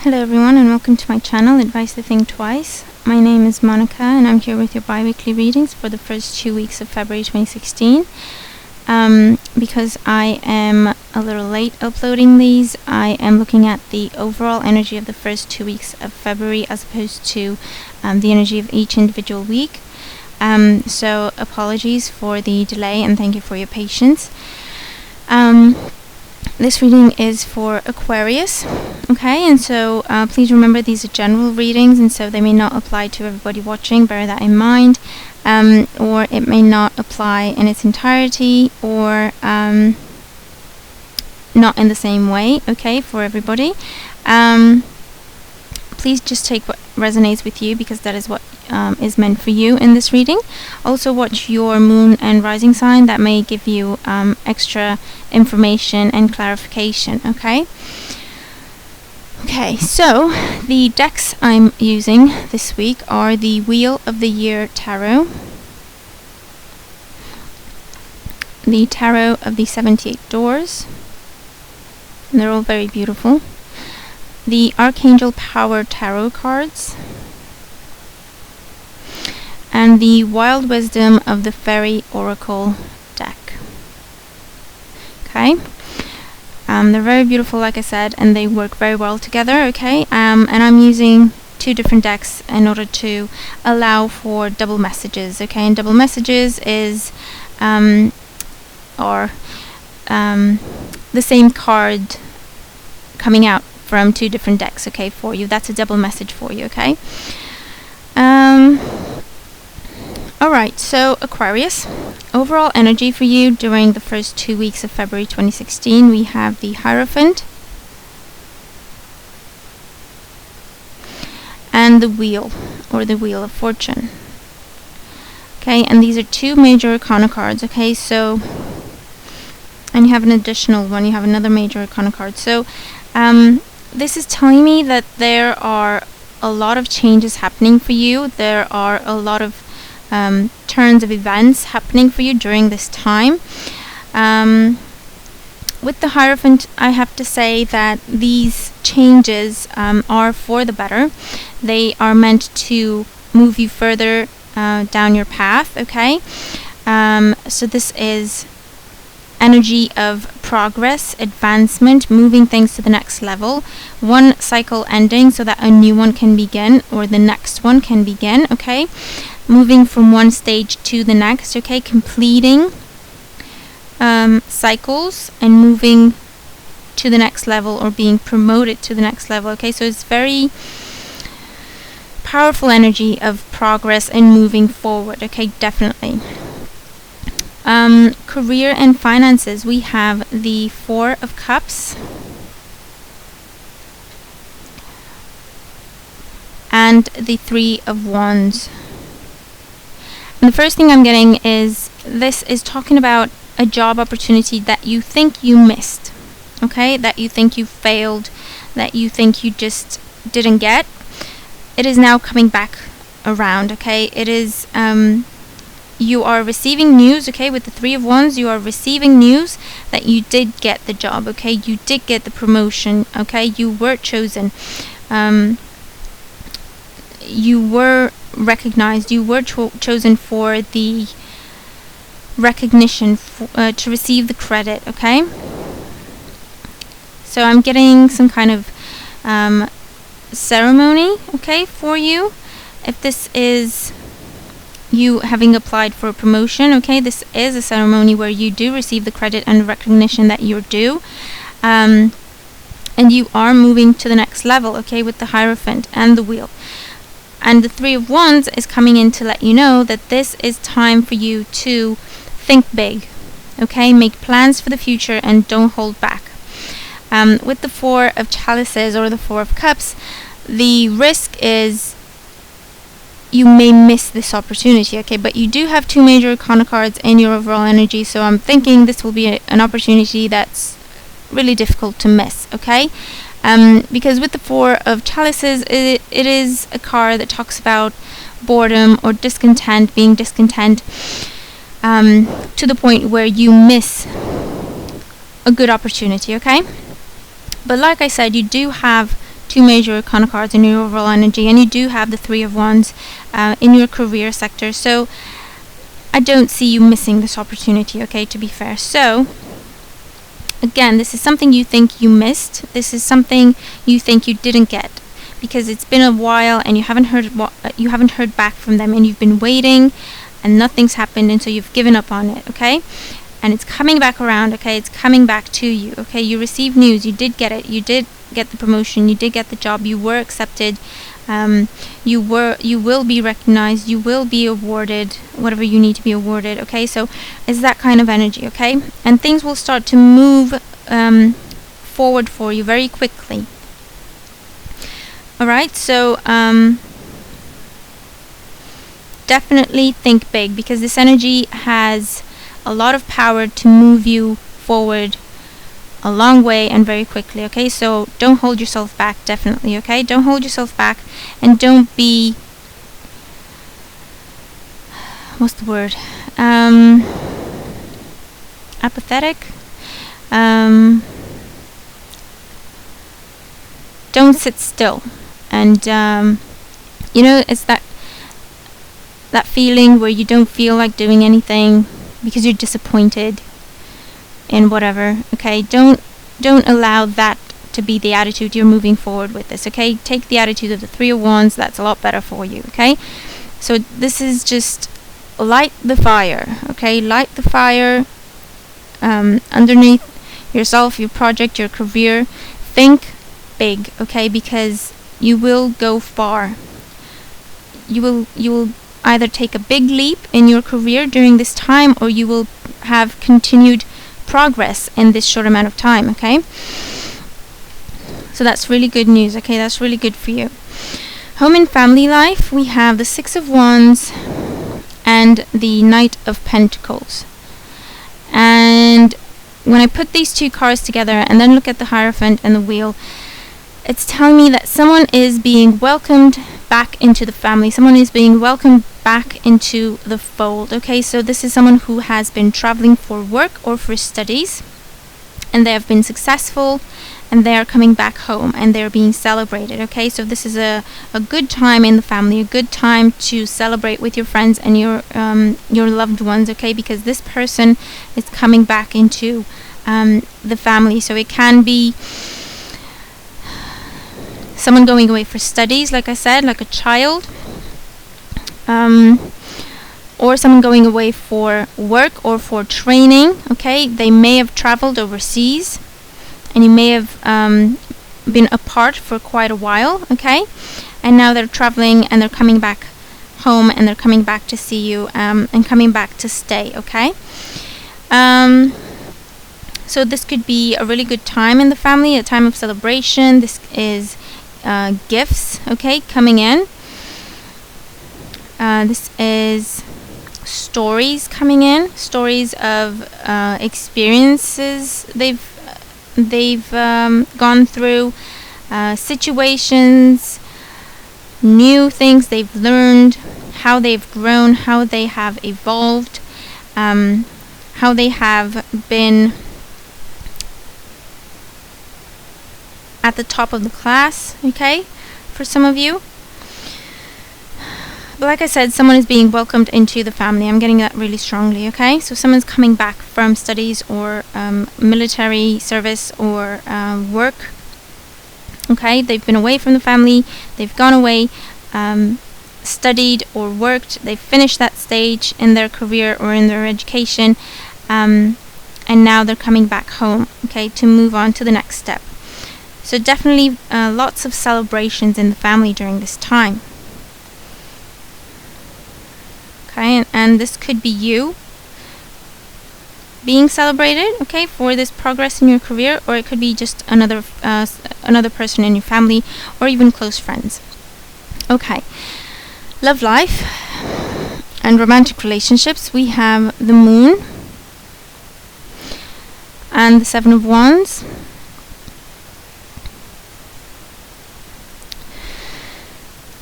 Hello everyone and welcome to my channel, Advice to Think Twice. My name is Monica and I'm here with your bi-weekly readings for the first 2 weeks of February 2016. Because I am a little late uploading these, I am looking at the overall energy of the first 2 weeks of February as opposed to the energy of each individual week. So apologies for the delay and thank you for your patience. This reading is for Aquarius, okay, and so please remember these are general readings and so they may not apply to everybody watching, bear that in mind, or it may not apply in its entirety or not in the same way, okay, for everybody. Please just take what resonates with you because that is what is meant for you in this reading. Also watch your moon and rising sign, that may give you extra information and clarification, okay? Okay, so the decks I'm using this week are the Wheel of the Year Tarot, the Tarot of the 78 Doors, and they're all very beautiful, the Archangel Power Tarot cards, and the Wild Wisdom of the Fairy Oracle deck. Okay, they're very beautiful, like I said, and they work very well together. Okay, and I'm using two different decks in order to allow for double messages. Okay, and double messages is the same card coming out from two different decks. Okay, for you, that's a double message for you. Okay. Alright, so Aquarius, overall energy for you during the first 2 weeks of February 2016, we have the Hierophant and the Wheel, or the Wheel of Fortune. Okay, and these are two major arcana cards, okay, so, and you have an additional one, you have another major arcana card. So, this is telling me that there are a lot of changes happening for you, there are a lot of turns of events happening for you during this time. With the Hierophant, I have to say that these changes are for the better. They are meant to move you further down your path, okay? So this is energy of progress, advancement, moving things to the next level, one cycle ending so that a new one can begin, or the next one can begin, okay? Moving from one stage to the next, okay, completing cycles and moving to the next level or being promoted to the next level, okay? So it's very powerful energy of progress and moving forward, okay, definitely. Career and finances, we have the Four of Cups and the Three of Wands. And the first thing I'm getting is this is talking about a job opportunity that you think you missed, okay, that you think you failed, that you think you just didn't get. It is now coming back around, okay? It is you are receiving news, okay, with the Three of Wands, you are receiving news that you did get the job, okay, you did get the promotion, okay, you were chosen, you were recognized, you were chosen for the recognition, to receive the credit, okay? So I'm getting some kind of ceremony, okay, for you. If this is you having applied for a promotion, okay, this is a ceremony where you do receive the credit and recognition that you're due, and you are moving to the next level, okay, with the Hierophant and the Wheel. And the Three of Wands is coming in to let you know that this is time for you to think big, okay, make plans for the future and don't hold back. With the Four of Chalices or the Four of Cups, the risk is you may miss this opportunity, okay, but you do have two major arcana cards in your overall energy, so I'm thinking this will be an opportunity that's really difficult to miss, okay? Because with the Four of Chalices, it is a card that talks about boredom or discontent, being discontent to the point where you miss a good opportunity, okay? But like I said, you do have two major arcana cards in your overall energy, and you do have the Three of Wands in your career sector. So I don't see you missing this opportunity, okay, to be fair. So again, this is something you think you missed. This is something you think you didn't get because it's been a while and you haven't heard back from them, and you've been waiting and nothing's happened, and so you've given up on it, okay? And it's coming back around, okay? It's coming back to you, okay? You received news. You did get it. You did get the promotion. You did get the job. You were accepted. You will be recognized. You will be awarded whatever you need to be awarded, okay? So it's that kind of energy, okay? And things will start to move forward for you very quickly. All right, so definitely think big, because this energy has a lot of power to move you forward a long way and very quickly, okay? So don't hold yourself back, definitely, okay? Don't hold yourself back, and don't be, what's the word, apathetic. Don't sit still. And you know, it's that feeling where you don't feel like doing anything because you're disappointed in whatever, okay? Don't allow that to be the attitude you're moving forward with this, okay? Take the attitude of the Three of Wands. That's a lot better for you, okay? So this is just light the fire, okay? Light the fire underneath yourself, your project, your career. Think big, okay? Because you will go far. You will either take a big leap in your career during this time, or you will have continued progress in this short amount of time, okay? So that's really good news, okay? That's really good for you. Home and family life, we have the Six of Wands and the Knight of Pentacles. And when I put these two cards together and then look at the Hierophant and the Wheel, it's telling me that someone is being welcomed back into the family. Someone is being welcomed back into the fold, okay? So this is someone who has been traveling for work or for studies, and they have been successful, and they are coming back home, and they're being celebrated, okay? So this is a good time in the family, a good time to celebrate with your friends and your loved ones, okay? Because this person is coming back into the family. So it can be someone going away for studies, like I said, like a child, or someone going away for work or for training, okay? They may have traveled overseas, and you may have been apart for quite a while, okay? And now they're traveling, and they're coming back home, and they're coming back to see you, and coming back to stay, okay? So this could be a really good time in the family, a time of celebration. This is gifts, okay, coming in. This is stories coming in, stories of experiences they've gone through, situations, new things they've learned, how they've grown, how they have evolved, how they have been at the top of the class, okay, for some of you. But like I said, someone is being welcomed into the family. I'm getting that really strongly, okay? So someone's coming back from studies or military service or work, okay? They've been away from the family. They've gone away, studied or worked. They've finished that stage in their career or in their education, and now they're coming back home, okay, to move on to the next step. So definitely lots of celebrations in the family during this time. Okay, and this could be you being celebrated, okay, for this progress in your career, or it could be just another person in your family, or even close friends. Okay, love life and romantic relationships. We have the Moon and the Seven of Wands.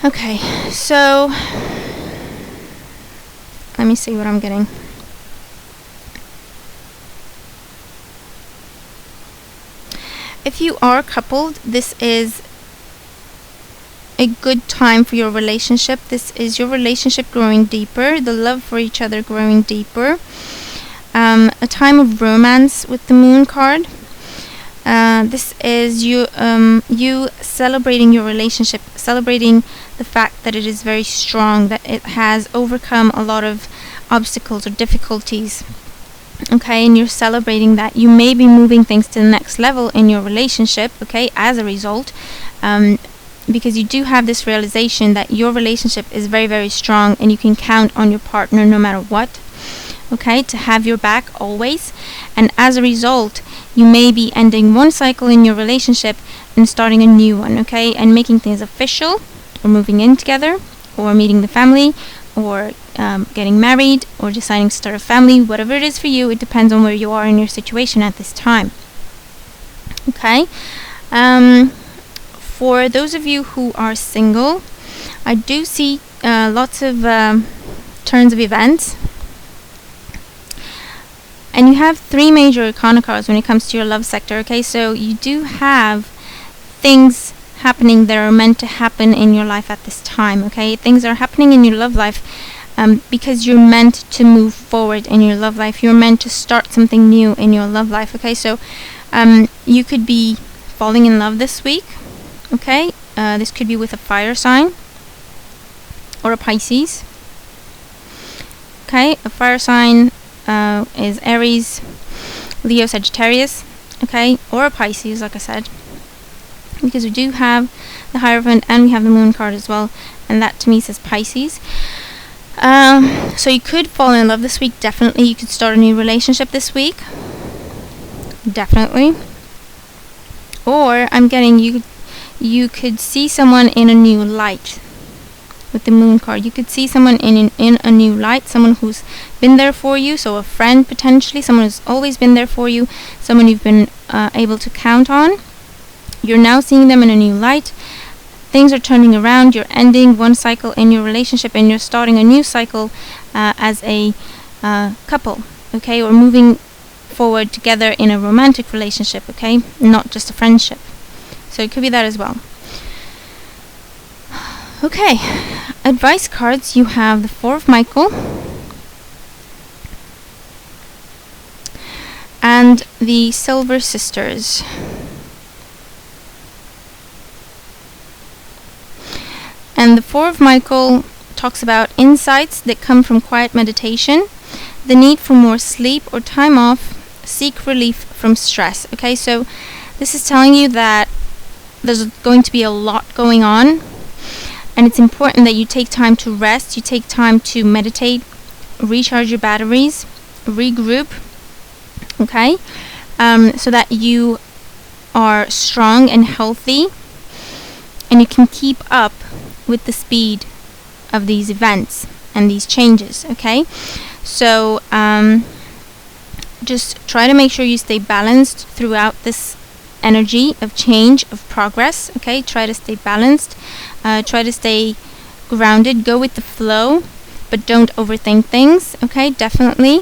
Okay, so let me see what I'm getting. If you are coupled, this is a good time for your relationship. This is your relationship growing deeper, the love for each other growing deeper. A time of romance with the Moon card. This is you celebrating your relationship, celebrating the fact that it is very strong, that it has overcome a lot of obstacles or difficulties. Okay, and you're celebrating that. You may be moving things to the next level in your relationship, okay, as a result, because you do have this realization that your relationship is very, very strong and you can count on your partner no matter what, okay, to have your back always. And as a result, you may be ending one cycle in your relationship and starting a new one, okay, and making things official, or moving in together, or meeting the family, or getting married, or deciding to start a family. Whatever it is for you, it depends on where you are in your situation at this time. Okay. For those of you who are single, I do see lots of turns of events. And you have 3 major arcana cards when it comes to your love sector, okay? So you do have things happening that are meant to happen in your life at this time, okay? Things are happening in your love life because you're meant to move forward in your love life. You're meant to start something new in your love life, okay? So you could be falling in love this week, okay? This could be with a fire sign or a Pisces, okay? A fire sign is Aries, Leo, Sagittarius, okay? Or a Pisces, like I said, because we do have the Hierophant and we have the Moon card as well, and that to me says Pisces. So you could fall in love this week, definitely. You could start a new relationship this week, definitely. Or I'm getting you could see someone in a new light with the Moon card. You could see someone in a new light, someone who's been there for you, so a friend potentially, someone who's always been there for you, someone you've been able to count on. You're now seeing them in a new light. Things are turning around. You're ending one cycle in your relationship and you're starting a new cycle as a couple, okay, or moving forward together in a romantic relationship, okay, not just a friendship. So it could be that as well. Okay, advice cards. You have the 4 of Michael and the Silver Sisters. And the 4 of Michael talks about insights that come from quiet meditation, the need for more sleep or time off, seek relief from stress. Okay, so this is telling you that there's going to be a lot going on, and it's important that you take time to rest, you take time to meditate, recharge your batteries, regroup, okay, so that you are strong and healthy and you can keep up with the speed of these events and these changes, okay? So just try to make sure you stay balanced throughout this energy of change, of progress, okay? Try to stay balanced, try to stay grounded, go with the flow, but don't overthink things, okay? Definitely.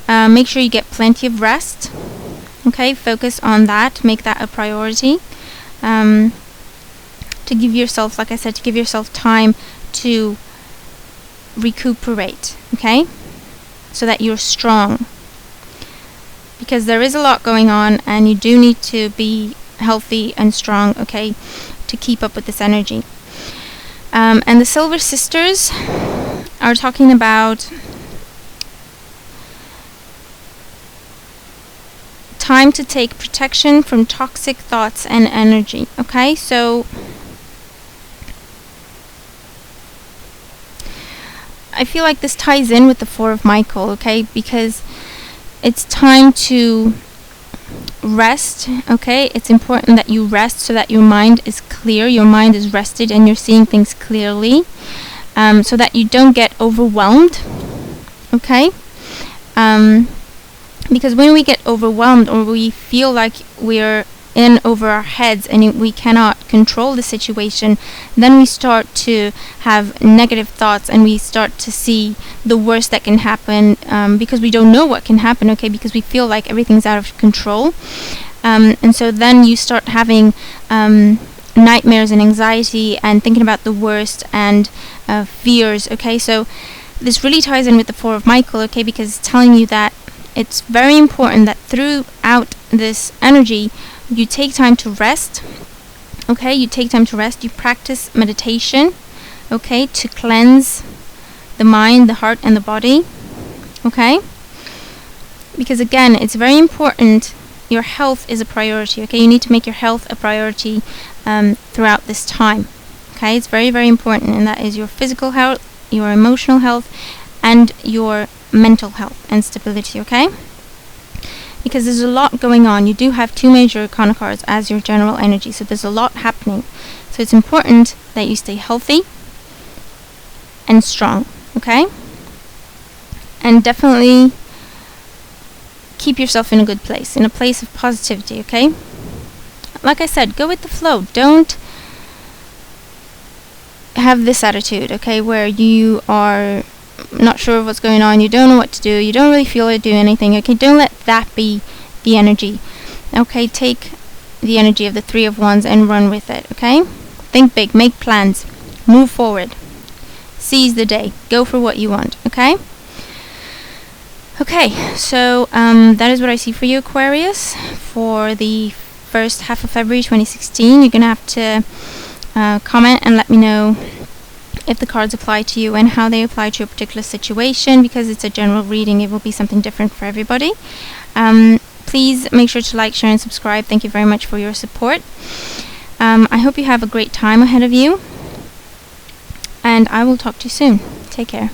Make sure you get plenty of rest, okay? Focus on that, make that a priority. To give yourself, like I said, to give yourself time to recuperate, okay? So that you're strong. Because there is a lot going on and you do need to be healthy and strong, okay, to keep up with this energy. And the Silver Sisters are talking about time to take protection from toxic thoughts and energy, okay? So I feel like this ties in with the 4 of Michael, okay, because it's time to rest, okay? It's important that you rest so that your mind is clear, your mind is rested, and you're seeing things clearly, so that you don't get overwhelmed, okay? Because when we get overwhelmed or we feel like we're in over our heads and we cannot control the situation, then we start to have negative thoughts and we start to see the worst that can happen, because we don't know what can happen, okay, because we feel like everything's out of control, and so then you start having nightmares and anxiety and thinking about the worst and fears. Okay, so this really ties in with the Four of Michael, okay, because it's telling you that it's very important that throughout this energy you take time to rest. Okay, you take time to rest, you practice meditation, okay, to cleanse the mind, the heart, and the body. Okay, because again, it's very important. Your health is a priority. Okay, you need to make your health a priority throughout this time. Okay, it's very, very important, and that is your physical health, your emotional health, and your mental health and stability. Okay, because there's a lot going on. You do have 2 major arcana cards as your general energy, so there's a lot happening. So it's important that you stay healthy and strong. Okay, and definitely keep yourself in a good place, in a place of positivity. Okay, like I said, go with the flow. Don't have this attitude, okay, where you are not sure of what's going on, you don't know what to do, you don't really feel like doing anything. Okay, don't let that be the energy. Okay, take the energy of the Three of Wands and run with it. Okay, think big, make plans, move forward, seize the day, go for what you want. Okay, so that is what I see for you, Aquarius, for the first half of February 2016. You're gonna have to comment and let me know if the cards apply to you and how they apply to your particular situation. Because it's a general reading, it will be something different for everybody. Please make sure to like, share, and subscribe. Thank you very much for your support. I hope you have a great time ahead of you, and I will talk to you soon. Take care.